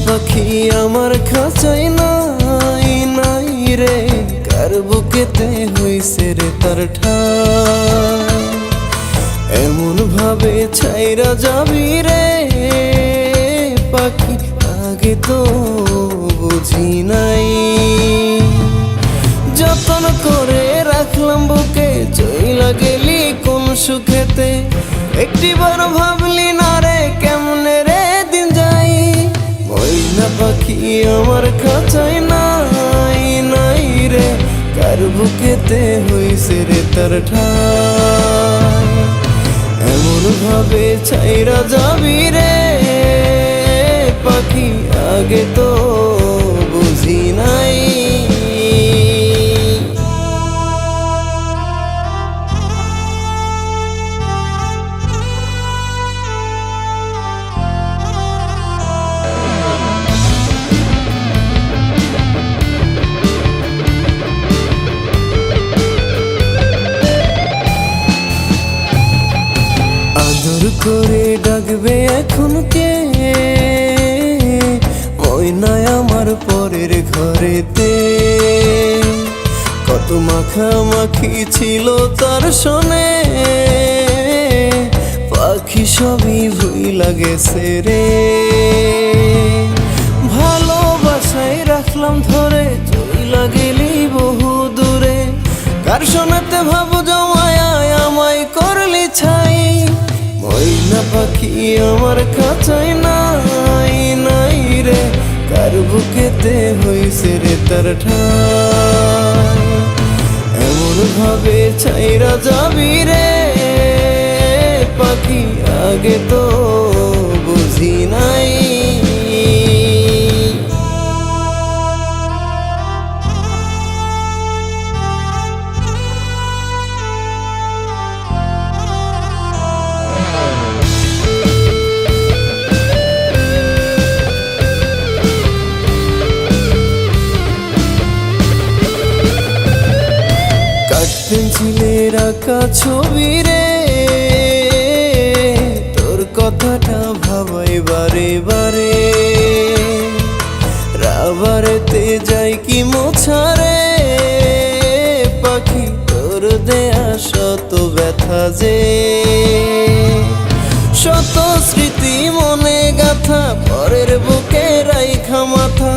পাখি আমার খাঁচাই নাই নাই রে, কার বুকেতে হইছে রে তার ঠাই। এমন ভাবে ছাইরা যাবি রে পাখি, আগে তো বুঝি নাই। যতন করে রাখলাম বুকে, চইলা গেলি কোন সুখেতে, একটিবার ভাবলি না রে কেমনে রে দিন যাই। ময়না পাখি আমার খাঁচাই নাই নাই রে, কার বুকেতে হইছে রে তার ঠাই। এমন ভাবে ছাইরা যাবি রে পাখি, আগে তো বুঝি নাই। আদর করে ডাকবে এখন কে, ময়নায় আমার পরের ঘরেতে। কত মাখামাখি ছিল তার শোনে, পাখি সবই ভুইলা গেছে রে। ভালোবাসায় রাখলাম ধরে, চইলা গেলি বহু দূরে, কার শোনাতে ভাবো জমায় আমায় করলি ছাই। ময়না পাখি আমার খাঁচাই নাই নাই রে, কার বুকেতে হইছে রে তার ঠাই। এমন ভাবে ছাইরা যাবি রে পাখি, আগে তো বুঝি নাই। পেন্সিলের আঁকা ছবি রে, তোর কথাটা ভাবাই বারে বারে। রাবারেতে যাই কি মোছা রে পাখি, তোর দেয়া শত ব্যথা যে। শত স্মৃতি মনে গাথা, পরের বুকে রাইখা মাথা,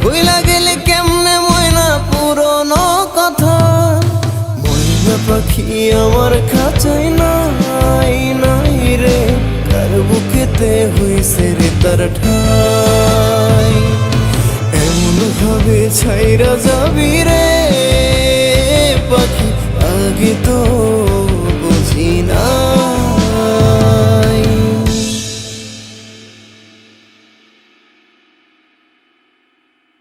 ভুইলা গেলে কেমনে ময়না পুরনো কথা। পাখি আমার খাঁচাই নাই নাই রে, কার বুকেতে হইছে রে তার ঠাই। এমন ভাবে ছাইরা যাবি রে